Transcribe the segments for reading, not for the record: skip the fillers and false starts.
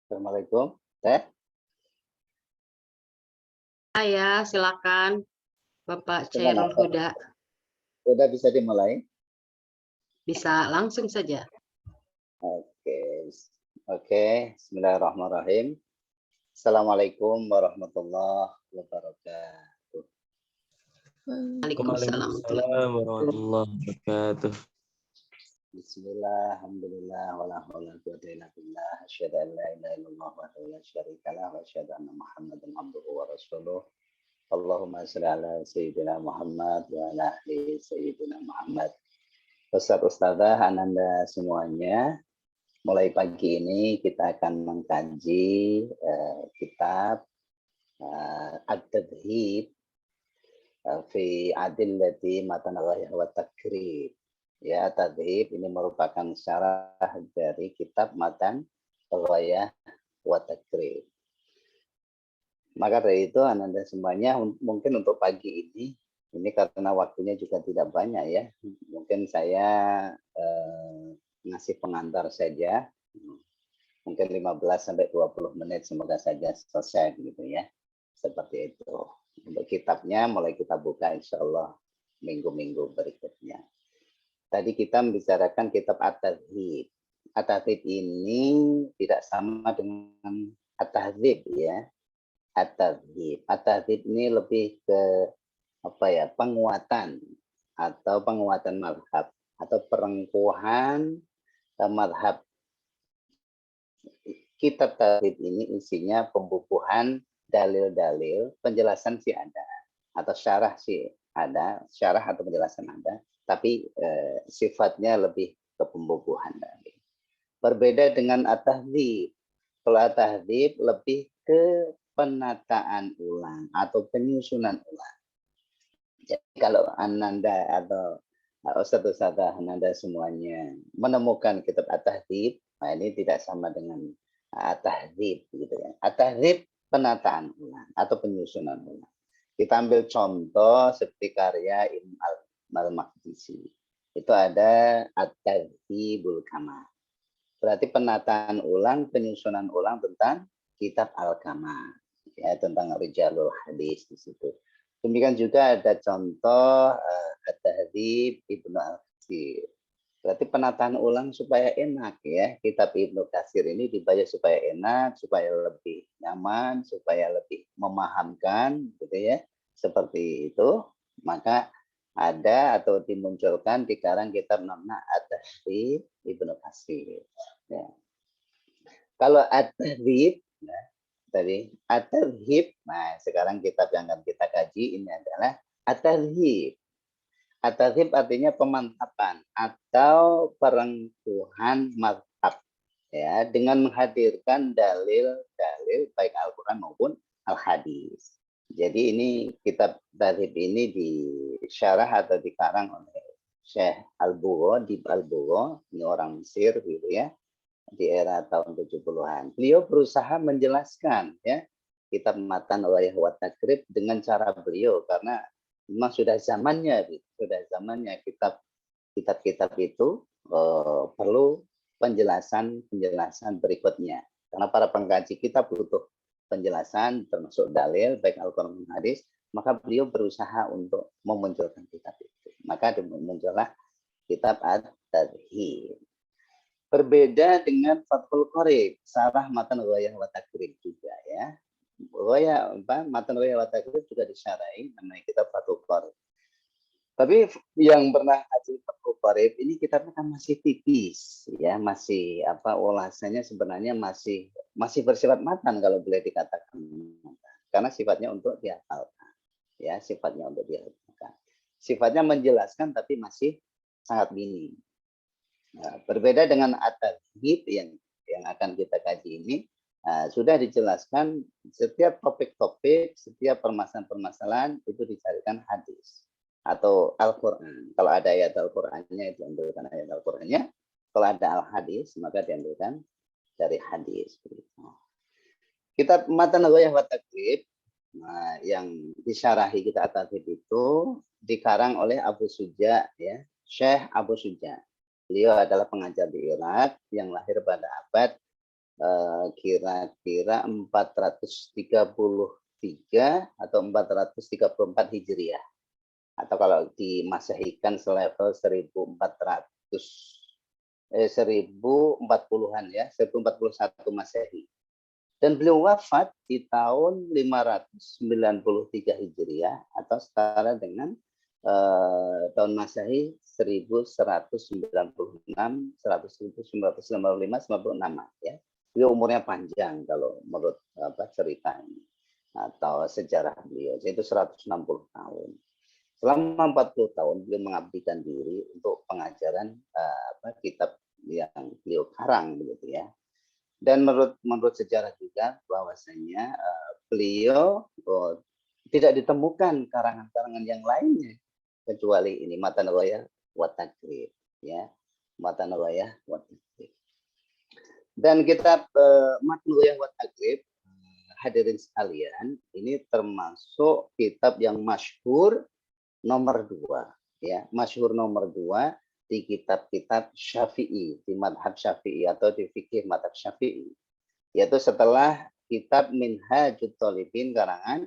Assalamualaikum. Teh, Ya, silakan Bapak dengan Chairul apa? Huda. Sudah bisa dimulai? Bisa langsung saja. Oke. Oke, bismillahirrahmanirrahim. Assalamualaikum warahmatullahi wabarakatuh. Waalaikumsalam. Waalaikumsalam warahmatullahi wabarakatuh. Bismillah, alhamdulillah, wala haula wala quwwata illa billah. Asyhadu an la ilaha illallah wahdahu la syarika lah wa asyhadu anna Muhammadan abduhu wa rasuluh. Allahumma shalli ala sayyidina Muhammad wa ala ali sayyidina Muhammad. Ustaz-ustazah, ananda semuanya, mulai pagi ini kita akan mengkaji kitab At-Tadhib fi Adillati Matan Ghayah wa Takrib. Ya, Tadhib ini merupakan syarah dari kitab Matan Ghayah wa Takrib. Maka dari itu, ananda semuanya, mungkin untuk pagi ini karena waktunya juga tidak banyak ya, mungkin saya ngasih pengantar saja, mungkin 15-20 menit, semoga saja selesai gitu ya, seperti itu. Untuk kitabnya mulai kita buka insya Allah minggu-minggu berikutnya. Tadi kita membicarakan kitab At-Tadhib. At-Tadhib ini tidak sama dengan At-Tahdzib ya. At-Tadhib. At-Tadhib ini lebih ke penguatan atau penguatan mazhab atau perengkuhan mazhab. Kitab Tadhib ini isinya pembukuhan dalil-dalil, penjelasan sih ada atau syarah sih ada, syarah atau penjelasan ada, tapi sifatnya lebih ke pembukuhan dalil. Berbeda dengan At-Tahdzib. Kalau At-Tahdzib lebih ke penataan ulang atau penyusunan ulang. Jadi kalau ananda atau ustadz-ustadzah ananda semuanya menemukan kitab At-Tahdzib, nah ini tidak sama dengan At-Tahdzib gitu ya. At-Tahdzib penataan ulang atau penyusunan ulang. Kita ambil contoh seperti karya Ibnu al-Maqdisi. Itu ada At-Tadhibul Kamal. Berarti penataan ulang, penyusunan ulang tentang kitab Al-Kamal. Ya, tentang Rijalul Hadis di situ. Demikian juga ada contoh At-Tahdzib Ibnu al-Katsir. Berarti penataan ulang supaya enak ya. Kitab Ibnu Katsir ini dibaca supaya enak, supaya lebih nyaman, supaya lebih memahamkan gitu ya. Seperti itu, maka ada atau dimunculkan di karang kitab namanya At-Tahdzib Ibnu Katsir. Ya. Kalau At-Tahdzib ya, tadi At-Tadhib. Nah, sekarang kitab yang akan kita kaji ini adalah At-Tadhib. At-Tadhib artinya pemantapan atau perengkuhan mazhab ya, dengan menghadirkan dalil-dalil baik Al-Qur'an maupun Al-Hadis. Jadi ini kitab Tadhib ini disyarah atau dikarang oleh Syekh Al-Bugho, Dib Al-Bugho, ini orang Mesir gitu ya, di era tahun 70-an. Beliau berusaha menjelaskan ya kitab Matan Ghayah wa Takrib dengan cara beliau, karena memang sudah zamannya kitab-kitab itu perlu penjelasan berikutnya. Karena para pengkaji kitab butuh penjelasan termasuk dalil baik Al-Qur'an dan hadis, maka beliau berusaha untuk memunculkan kitab itu. Maka muncullah kitab At-Tadhib. Berbeda dengan Fathul Qorib, Syarah Matan Ghayah wa Takrib juga ya. Matan Ghayah wa Takrib juga disyarahi namanya kitab Fathul Qorib. Tapi yang pernah hasil Fathul Qorib ini kitabnya kan masih tipis ya, masih ulasannya sebenarnya masih bersifat matan kalau boleh dikatakan. Karena sifatnya untuk dihafalkan. Ya, sifatnya untuk dihafalkan. Sifatnya menjelaskan tapi masih sangat minim. Nah, berbeda dengan At-Tadhib yang akan kita kaji ini, sudah dijelaskan setiap topik-topik, setiap permasalahan-permasalahan itu dicarikan hadis atau Al-Qur'an. Kalau ada ayat Al-Qur'annya itu diambilkan ayat Al-Qur'annya, kalau ada Al-Hadis maka diambilkan dari hadis. Kitab Matan Ghayah wa Takrib yang disyarahi kitab At-Tadhib itu dikarang oleh Abu Suja ya, Syekh Abu Suja. Beliau adalah pengajar di Irak yang lahir pada abad kira-kira 433 atau 434 Hijriah. Atau kalau di Masehikan selevel 1040-an ya, 1041 Masehi. Dan beliau wafat di tahun 593 Hijriah atau setara dengan tahun Masehi 1196, 1955, 96 ya. Beliau umurnya panjang kalau menurut cerita ini atau sejarah beliau, yaitu 160 tahun. Selama 40 tahun beliau mengabdikan diri untuk pengajaran kitab yang beliau karang begitu ya. Dan menurut sejarah juga bahwasanya beliau tidak ditemukan karangan-karangan yang lainnya kecuali ini Matan Ghayah wa Taqrib ya. Matan Ghayah wa Taqrib. Dan kitab Matan Ghayah wa Taqrib, hadirin sekalian, ini termasuk kitab yang masyhur nomor 2 ya, masyhur nomor 2 di kitab-kitab Syafi'i, di madhab Syafi'i atau di fikih madhab Syafi'i, yaitu setelah kitab Minhajut Thalibin karangan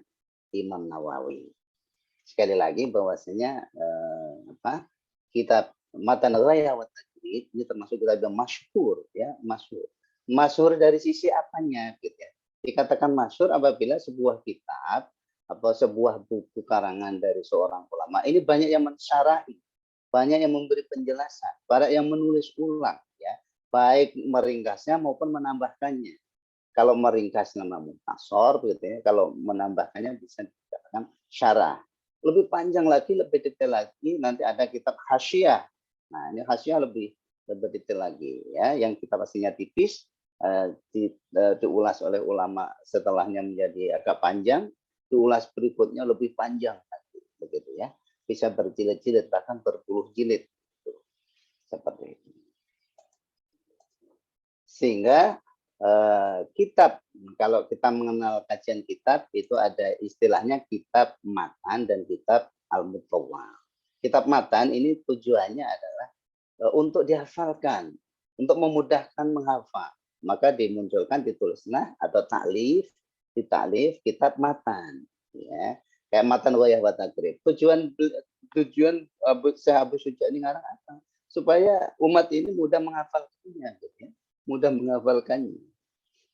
Imam Nawawi. Sekali lagi bahwasanya kitab Matan Ghayah wa Taqrib ini termasuk kitab yang masyhur ya, masyhur. Masyhur dari sisi apanya gitu ya. Dikatakan masyhur apabila sebuah kitab atau sebuah buku karangan dari seorang ulama ini banyak yang mensyarahi, banyak yang memberi penjelasan, banyak yang menulis ulang ya, baik meringkasnya maupun menambahkannya. Kalau meringkas nama mukhtasar gitu ya, kalau menambahkannya bisa dikatakan syarah. Lebih panjang lagi, lebih detail lagi, nanti ada kitab hasyiah. Nah, ini hasyiah lebih detail lagi ya, yang kitab aslinya tipis diulas oleh ulama setelahnya menjadi agak panjang, diulas berikutnya lebih panjang lagi, begitu ya, bisa berjilid-jilid bahkan berpuluh jilid seperti itu. Sehingga kitab, kalau kita mengenal kajian kitab itu ada istilahnya kitab matan dan kitab al-mutawwal. Kitab matan ini tujuannya adalah untuk dihafalkan, untuk memudahkan menghafal. Maka dimunculkan ditulislah atau ditaklif kitab matan ya, kayak Matan Ghayah wa Taqrib. Tujuan Syekh Abu Syuja ini ngarang apa? Supaya umat ini mudah menghafalkannya gitu ya. Mudah menghafalkannya.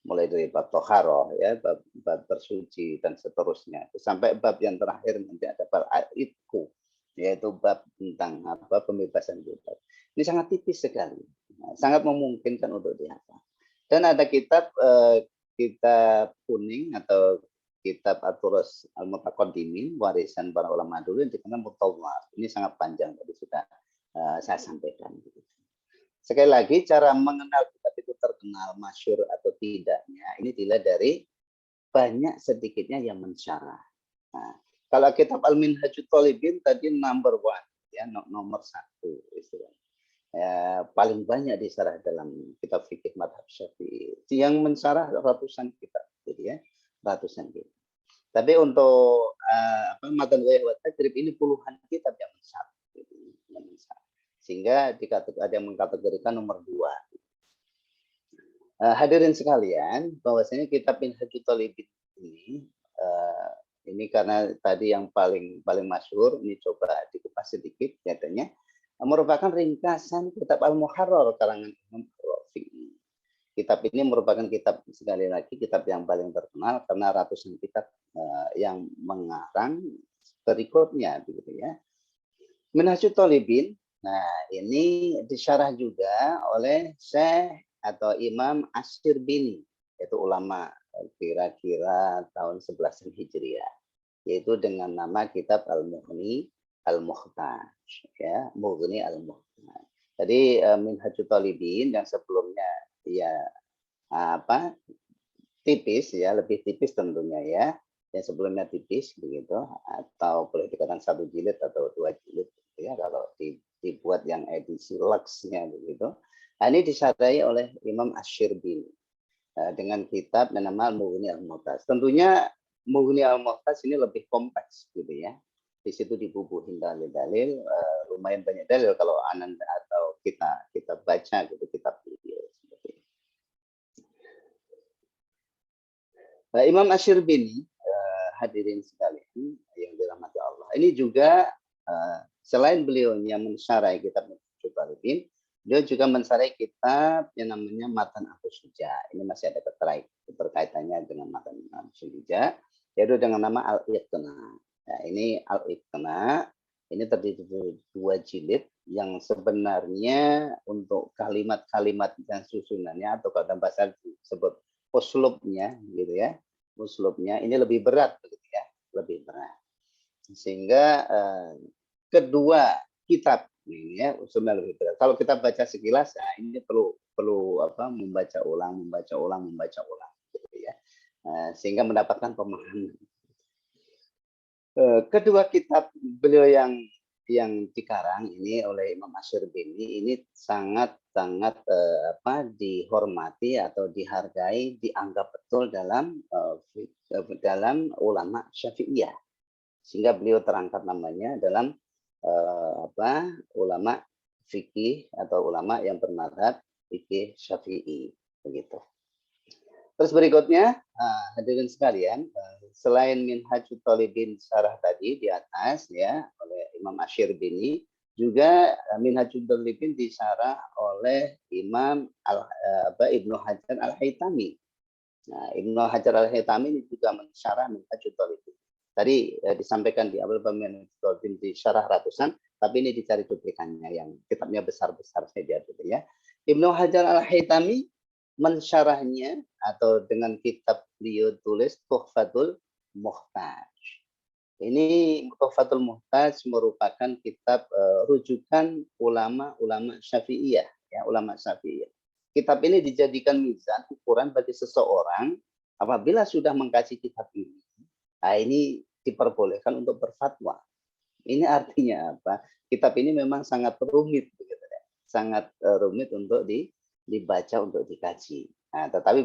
Mulai dari bab Toharoh ya, bab bersuci dan seterusnya. Sampai bab yang terakhir nanti ada bab Al-Itku, yaitu bab tentang pembebasan jilbab. Ini sangat tipis sekali. Sangat memungkinkan untuk dihafal. Dan ada kitab kuning atau kitab At-Turus Al-Mutaqaddimin, warisan para ulama dulu yang dikenal Mutawwal. Ini sangat panjang tadi sudah saya sampaikan. Sekali lagi cara mengenal kitab itu terkenal, masyhur atau tidaknya ini dilihat dari banyak sedikitnya yang mensyarah. Nah, kalau kitab Al-Minhajut Thalibin tadi number 1 ya, nomor 1 istilahnya. Paling banyak disyarah dalam kitab fikih madhab Syafi'i. Yang mensyarah ratusan kitab, gitu ya, ratusan kitab. Tapi untuk Matan Ghayah wa Taqrib ini puluhan kitab yang mensyarah, gitu, yang mensyarah. Sehingga ada yang mengkategorikan nomor 2. Hadirin sekalian, bahwasanya kitab Minhajut Thalibin ini karena tadi yang paling masyhur, ini coba dikupas sedikit katanya. Merupakan ringkasan kitab Al-Muharrar karangan Imam Rafi'i. Kitab ini merupakan kitab, sekali lagi, kitab yang paling terkenal karena ratusan kitab yang mengarang berikutnya, begitu ya. Minhajut Thalibin, nah ini disyarah juga oleh Syekh atau Imam Asy-Syirbini, yaitu ulama kira-kira tahun 11 Hijriah, yaitu dengan nama kitab Al-Mughni Al-Muhtaj ya, Mughni Al-Muhtaj. Jadi Minhajut Thalibin yang sebelumnya ya tipis ya, lebih tipis tentunya ya. Yang sebelumnya tipis begitu, atau boleh dikatakan 1 jilid atau 2 jilid gitu ya, kalau dibuat yang edisi Lux-nya begitu. Nah, ini disyarahi oleh Imam Asy-Syirbini dengan kitab yang nama Mughni Al-Muhtaj. Tentunya Mughni Al-Muhtaj ini lebih kompleks gitu ya. Di situ dibubuhin dalil-dalil, lumayan banyak dalil kalau Ananda atau kita baca gitu kitab beliau seperti itu. Imam Asy-Syirbini, hadirin sekalian yang dirahmati Allah. Ini juga selain beliaunya mensyarah kitab Minhajul Thalibin, beliau juga mensyarah kitab yang namanya Matan Abu Syuja. Ini masih ada keterkaitannya dengan Matan Abu Syuja, yaitu dengan nama Al-Iqna. Nah, ini Al-Iqna, ini terdiri dari 2 jilid yang sebenarnya untuk kalimat-kalimat dan susunannya atau kalau dalam bahasa disebut uslubnya gitu ya. Uslubnya ini lebih berat begitu ya, lebih berat. Sehingga kedua kitab ini ya usulnya lebih berat. Kalau kita baca sekilas ya ini perlu membaca ulang gitu ya. Sehingga mendapatkan pemahaman. Kedua kitab beliau yang dikarang ini oleh Imam Asy-Syirbini ini sangat dihormati atau dihargai, dianggap betul dalam ulama Syafi'iyah, sehingga beliau terangkat namanya dalam ulama fikih atau ulama yang bermadzhab fikih Syafi'i begitu. Terus berikutnya, hadirin sekalian, selain Minhajul Thalibin syarah tadi di atas ya oleh Imam Asy-Syirbini, juga Minhajul Thalibin disyarah oleh Imam Ibnu Hajar Al-Haytami. Nah, Ibnu Hajar Al-Haytami juga mensyarah Minhajul Thalibin. Tadi disampaikan di awal Minhajul Thalibin disyarah ratusan, tapi ini dicari cuplikannya yang kitabnya besar-besar saja gitu ya. Ibnu Hajar Al-Haytami mensyarahnya atau dengan kitab beliau tulis Tuhfatul Muhtaj. Ini Tuhfatul Muhtaj merupakan kitab rujukan ulama-ulama Syafi'iyah, ya, ulama Syafi'iyah. Kitab ini dijadikan mizan ukuran bagi seseorang apabila sudah mengkaji kitab ini. Nah, ini diperbolehkan untuk berfatwa. Ini artinya apa? Kitab ini memang sangat rumit, begitu ya. Sangat rumit untuk dibaca, untuk dikaji. Nah, tetapi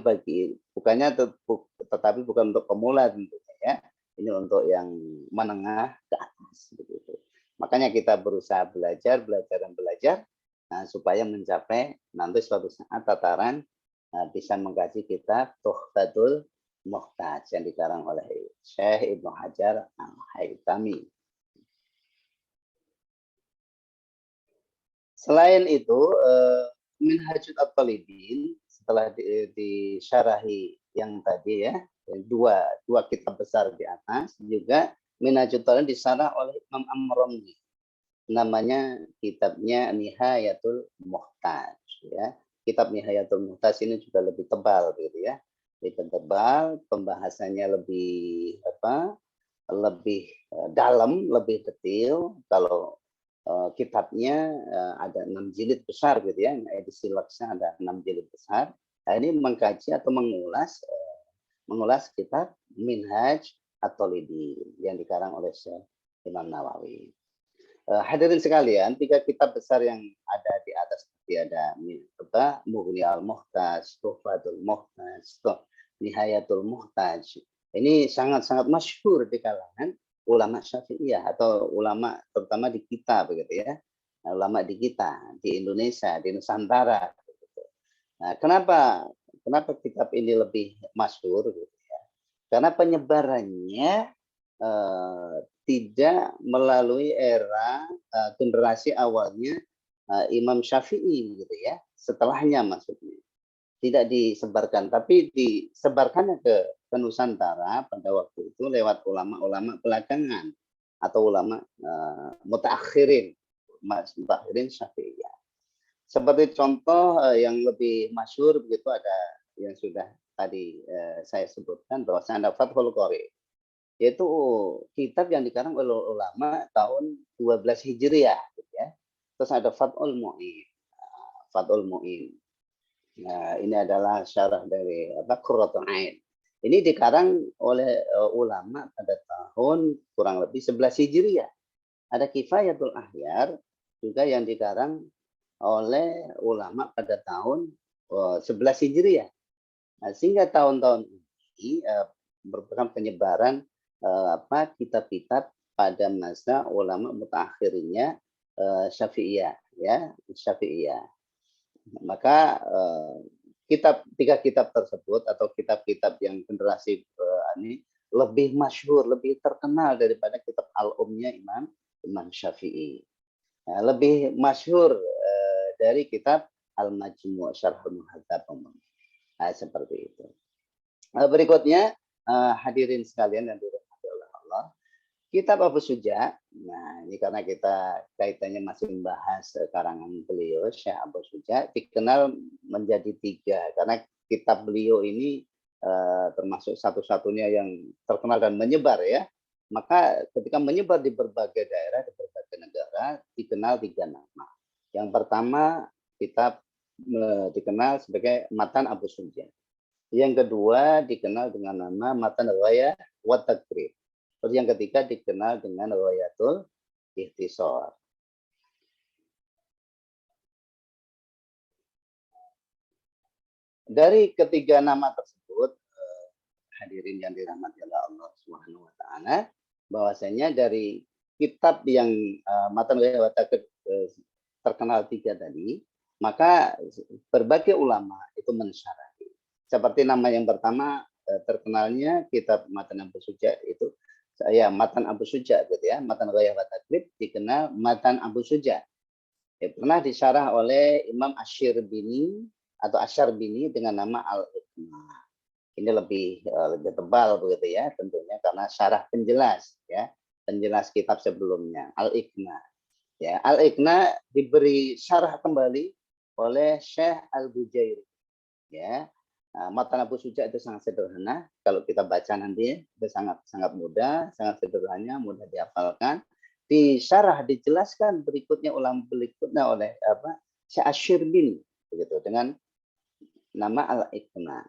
bukan untuk pemula tentunya ya. Ini untuk yang menengah ke atas begitu. Makanya kita berusaha belajar supaya mencapai nanti suatu saat tataran bisa mengkaji kitab Tuhfatul Muhtaj yang dikarang oleh Syekh Ibnu Hajar Al-Haytami. Selain itu, Minhajul Thalibin setelah disyarahi yang tadi ya, dua kitab besar di atas, juga Minhajul Thalibin disyarah oleh Imam Amrani. Namanya kitabnya Nihayatul Muhtaj ya. Kitab Nihayatul Muhtaj ini juga lebih tebal gitu ya. Lebih tebal, pembahasannya lebih lebih dalam, lebih detail. Kalau kitabnya ada 6 jilid besar gitu ya, edisi Laksha ada 6 jilid besar. Nah, ini mengkaji atau mengulas kitab Minhaj At-Thalibin yang dikarang oleh Syekh Imam Nawawi. Hadirin sekalian, 3 kitab besar yang ada di atas seperti ada Mughni Al-Muhtaj, Tuhfatul Muhtaj, Nihayatul Muhtaj. Ini sangat-sangat masyhur di kalangan ulama Syafi'iyah atau ulama terutama di kita begitu ya. Ulama di kita, di Indonesia, di Nusantara begitu. Nah, kenapa kitab ini lebih masyhur gitu ya? Karena penyebarannya tidak melalui era generasi awalnya Imam Syafi'i gitu ya. Setelahnya maksudnya. Tidak disebarkan, tapi disebarkannya ke Nusantara pada waktu itu lewat ulama-ulama belakangan atau ulama mutaakhirin Syafi'iyah. Seperti contoh yang lebih masyhur begitu ada yang sudah tadi saya sebutkan bahwa ada Fathul Qori, yaitu kitab yang dikarang oleh ulama tahun 12 Hijriah gitu ya. Terus ada Fathul Mu'in. Fathul Mu'in. Nah, ini adalah syarah dari Qurratul Ain. Ini dikarang oleh ulama pada tahun kurang lebih 11 Hijriah. Ada Kifayatul Ahyar juga yang dikarang oleh ulama pada tahun 11 Hijriah. Nah, sehingga tahun-tahun ini merupakan penyebaran kitab-kitab pada masa ulama mutaakhirnya Syafi'iyah ya, Syafi'iyah. Maka tiga kitab tersebut atau kitab-kitab yang generasi ini lebih masyhur, lebih terkenal daripada kitab Al-Ummnya Imam Syafi'i. Nah, lebih masyhur dari kitab Al-Majmu' Syarhul Muhadzab. Nah, seperti itu. Berikutnya hadirin sekalian yang dirahmati oleh Allah, kitab Abu Suja. Nah, ini karena kita kaitannya masih membahas karangan beliau, Syekh Abu Suja, dikenal menjadi tiga karena kitab beliau ini termasuk satu-satunya yang terkenal dan menyebar ya. Maka ketika menyebar di berbagai daerah, di berbagai negara, dikenal tiga nama. Yang pertama, kitab dikenal sebagai Matan Abu Suja. Yang kedua dikenal dengan nama Matan Riwayah wa Taqrib. Terus yang ketiga dikenal dengan Riwayatul Ikhtisar. Dari ketiga nama tersebut, hadirin yang dirahmati oleh Allah Subhanahu wa taala, bahwasanya dari kitab yang Matan Riwayah wa Taqrib terkenal tiga tadi, maka berbagai ulama itu mensyarahi. Seperti nama yang pertama terkenalnya kitab Matan Abu Suja itu Matan Abu Suja gitu ya, Matan Riwayah wa Taqrib dikenal Matan Abu Suja. Pernah disyarah oleh Imam Asy-Syirbini atau Asy-Syarbini dengan nama Al-Iqna. Ini lebih tebal begitu ya, tentunya karena syarah penjelas ya, penjelas kitab sebelumnya Al-Iqna. Ya, Al-Iqna diberi syarah kembali oleh Syekh Al-Bujairi. Ya. Matan Abu Suja itu sangat sederhana. Kalau kita baca nanti itu sangat mudah, sangat sederhana, mudah dihafalkan. Disyarah, dijelaskan berikutnya oleh Syekh Asy-Syirbini begitu dengan nama Al-Iqna.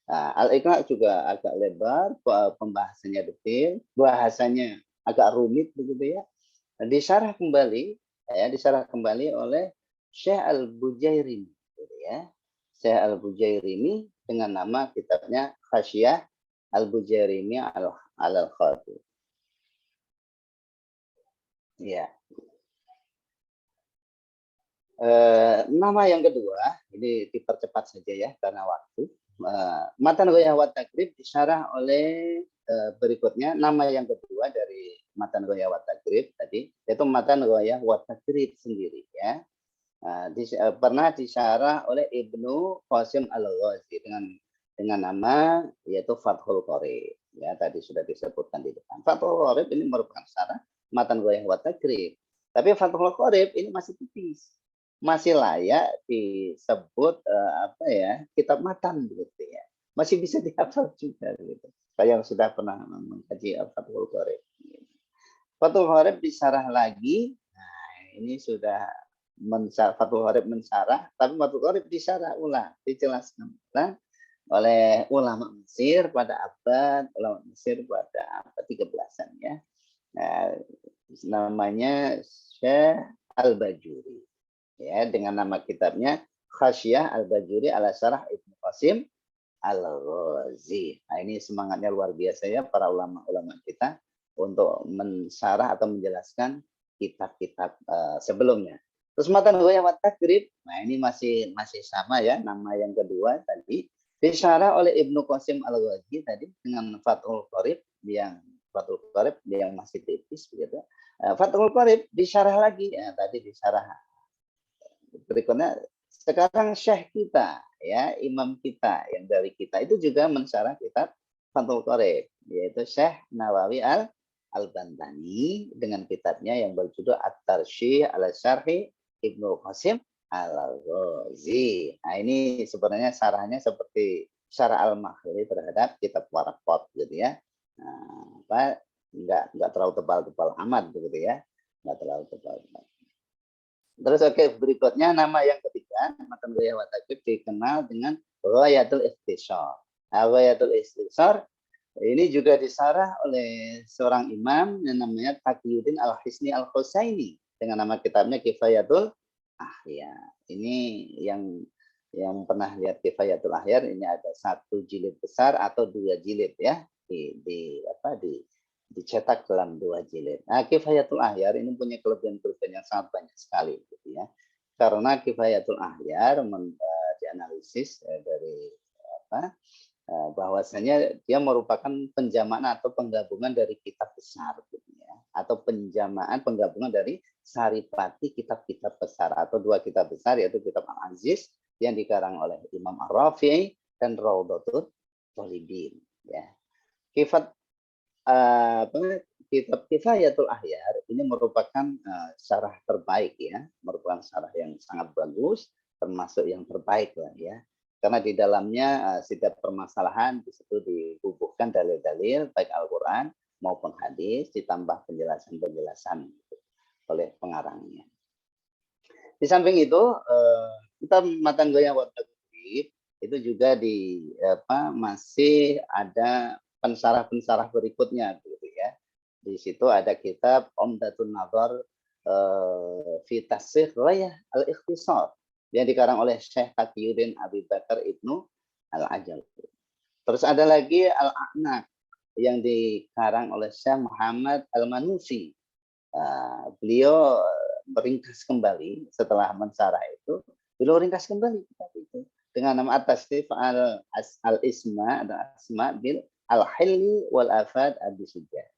Al-Iqna juga agak lebar, pembahasannya detail, bahasanya agak rumit begitu ya. Disyarah kembali oleh Syekh Al-Bujairi gitu ya. Syekh Al-Bujairimi dengan nama kitabnya Khasyah Al-Bujairimi Al-Khatib. Ya. Nama yang kedua, ini dipercepat saja ya karena waktu. Matan Riwayah wa Taqrib disyarah oleh berikutnya. Nama yang kedua dari Matan Riwayah wa Taqrib tadi, yaitu Matan Riwayah wa Taqrib sendiri ya. Pernah disyarah oleh Ibnu Qasim Al-Ghazi dengan nama yaitu Fathul Qorib. Ya, tadi sudah disebutkan di depan. Fathul Qorib ini merupakan syarah Matan Riwayah wa Taqrib. Tapi Fathul Qorib ini masih tipis. Masih layak disebut kitab matan gitu ya. Masih bisa dihafal juga gitu. Saya yang sudah pernah mengkaji Fathul Qorib. Fathul Qorib disyarah lagi. Nah, ini sudah Fathul Qorib mensyarah, tapi Fathul Qorib disyarah ulang, dijelaskan oleh ulama Mesir pada abad 13-an ya. Nah, namanya Syekh Al-Bajuri. Ya, dengan nama kitabnya Khasyah Al-Bajuri ala Syarah Ibnu Qasim Al-Ghazi. Nah, ini semangatnya luar biasa ya para ulama-ulama kita untuk mensyarah atau menjelaskan kitab-kitab sebelumnya. Terus Matan Riwayah wa Taqrib, nah ini masih sama ya, nama yang kedua tadi disyarah oleh Ibnu Qasim Al-Ghazi tadi dengan Fathul Qorib yang masih tipis begitu. Fathul Qorib disyarah lagi ya, tadi disyarah. Berikutnya sekarang syekh kita ya, imam kita yang dari kita itu juga mensyarah kitab Fathul Qorib, yaitu Syekh Nawawi Al-Bantani dengan kitabnya yang berjudul At-Tarsyih ala Syarhi Ibnu Qasim Al-Ghazi. Nah, ini sebenarnya syarahnya seperti syarah Al-Makhli terhadap kitab Waraqat gitu ya. Nah, enggak terlalu tebal-tebal amat begitu ya. Enggak terlalu tebal. Terus berikutnya nama yang ketiga, Matan Riwayah wa Taqrib dikenal dengan Riwayatul Ikhtisar. Riwayatul Ikhtisar ini juga disyarah oleh seorang imam yang namanya Taqiyuddin Al-Hisni Al-Husaini dengan nama kitabnya Kifayatul Ahyar. Ini yang pernah lihat Kifayatul Ahyar, ini ada 1 jilid besar atau 2 jilid ya, dicetak dalam 2 jilid. Nah, Kifayatul Ahyar ini punya kelebihan yang sangat banyak sekali gitu ya. Karena Kifayatul Ahyar di dianalisis dari bahwasanya dia merupakan penjamaan atau penggabungan dari kitab besar, gitu ya, atau penggabungan dari saripati kitab-kitab besar atau dua kitab besar, yaitu kitab Al-Aziz yang dikarang oleh Imam Ar-Rafi'i dan Raudhatul Thalibin. Ya. Kitab Kifayatul Ahyar ini merupakan syarah terbaik, ya, merupakan syarah yang sangat bagus, termasuk yang terbaik lah, ya. Karena di dalamnya setiap permasalahan di situ dibubuhkan dalil-dalil baik Al-Quran maupun hadis, ditambah penjelasan-penjelasan oleh pengarangnya. Di samping itu, kita matan goyang waktu itu juga masih ada pensarah-pensarah berikutnya, gitu ya. Di situ ada kitab Umdatun Nadhar fi Tasrih Ghayah Al-Ikhtisar yang dikarang oleh Syekh Taqiyuddin Abi Bakar Ibnu Al-Ajal. Terus ada lagi Al-A'naq yang dikarang oleh Syekh Muhammad Al-Manusi. Beliau meringkas kembali setelah mensarah itu, beliau ringkas kembali kitab itu dengan nama At-Tasrif Al-Isma atau Asma bil Al-Hilli wal Afad Ad-Disujjah.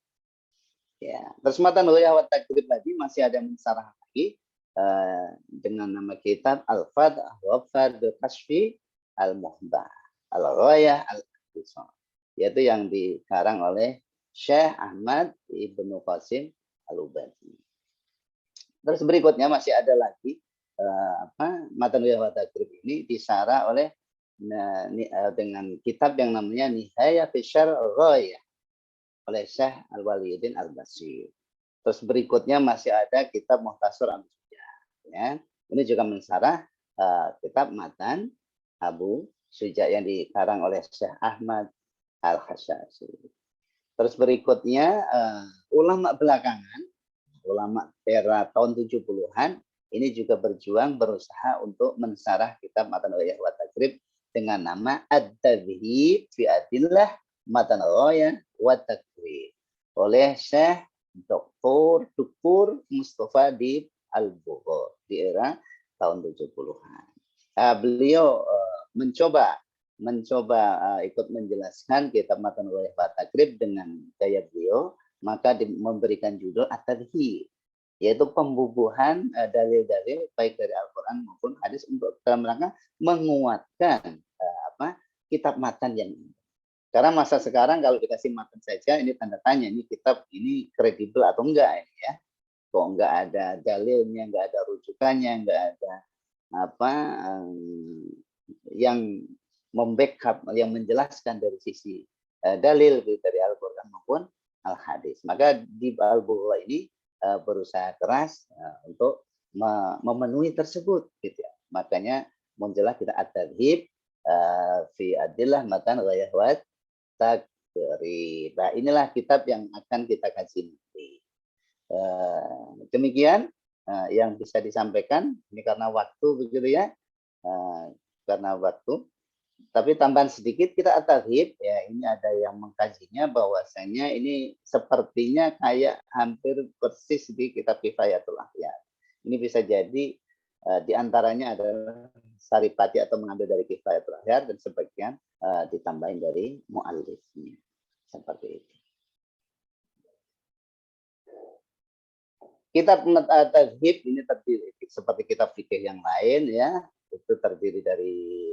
Ya, terus matan Ghayah wa Takrib tadi masih ada mensarah lagi dengan nama kitab Al-Fath wa Fardhu Kashfi Al-Muhbah Al-Ghayah Al-Ikhtisar, yaitu yang dikarang oleh Syekh Ahmad Ibnu Qasim Al-Ubadi. Terus berikutnya masih ada lagi matan Ghayah wa Takrib ini disarah oleh dengan kitab yang namanya Nihayah fi Syarh Ghayah oleh Syekh Al-Waliyuddin Al-Basir. Terus berikutnya masih ada kitab Mukhtasar Al-Sujah. Ya. Ini juga mensarah kitab matan Abu Suja yang dikarang oleh Syekh Ahmad Al-Khashashi. Terus berikutnya ulama belakangan, ulama era tahun 70-an, ini juga berjuang berusaha untuk mensarah kitab matan Ghayah wa Takrib dengan nama Ad-Tadhhib fi Adillah Matan Ghayah wa Takrib oleh Syekh Dr. Mustafa Dib Al-Bughor di era tahun 70-an. Beliau mencoba ikut menjelaskan kitab matan Ghayah wa Takrib dengan gaya beliau, maka memberikan judul At-Tadhhib, yaitu pembubuhan dalil-dalil baik dari Al-Quran maupun hadis untuk dalam rangka menguatkan kitab matan yang ini. Karena masa sekarang kalau dikasih matan saja ini tanda tanya, ini kitab ini kredibel atau enggak ini, ya. Kok enggak ada dalilnya, enggak ada rujukannya, enggak ada yang membackup, yang menjelaskan dari sisi dalil dari Al-Quran maupun Al-Hadis. Maka di Al-Bughor ini berusaha keras untuk memenuhi tersebut, gitu ya. Makanya muncullah kita At-Tadhhib fi Adillah Matan Ghayah wa Takrib. Nah, inilah kitab yang akan kita kaji nanti. Demikian yang bisa disampaikan. Ini karena waktu, begitu ya. Karena waktu. Tapi tambahan sedikit, kita At-Tadhhib, ya, ini ada yang mengkajinya bahwasanya ini sepertinya kayak hampir persis di kitab Kifayatul Ahyar. Ini bisa jadi diantaranya adalah saripati atau mengambil dari Kifayatul Ahyar dan sebagian ditambahin dari mu'allifnya. Seperti itu. Kitab At-Tadhhib ini terdiri seperti kitab fikih yang lain, ya. Itu terdiri dari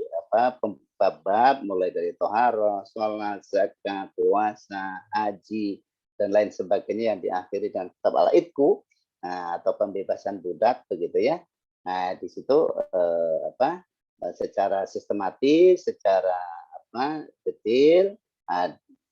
bab-bab mulai dari toharoh, sholat, zakat, puasa, haji, dan lain sebagainya yang diakhiri dengan kitab Al-Idku atau pembebasan budak, begitu ya. Nah, di situ secara sistematis, secara detail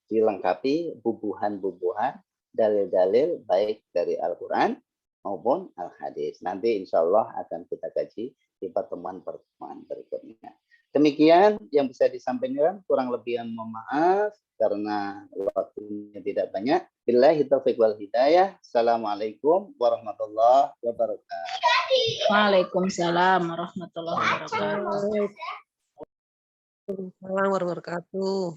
dilengkapi bubuhan-bubuhan dalil-dalil baik dari Al-Quran maupun Al-Hadis. Nanti insya Allah akan kita kaji di pertemuan-pertemuan berikutnya. Demikian yang bisa disampaikan, kurang lebih mohon maaf karena waktunya tidak banyak. Billahi taufiq wal hidayah. Assalamualaikum warahmatullahi wabarakatuh. Waalaikumsalam warahmatullahi wabarakatuh. Waalaikumsalam warahmatullahi wabarakatuh.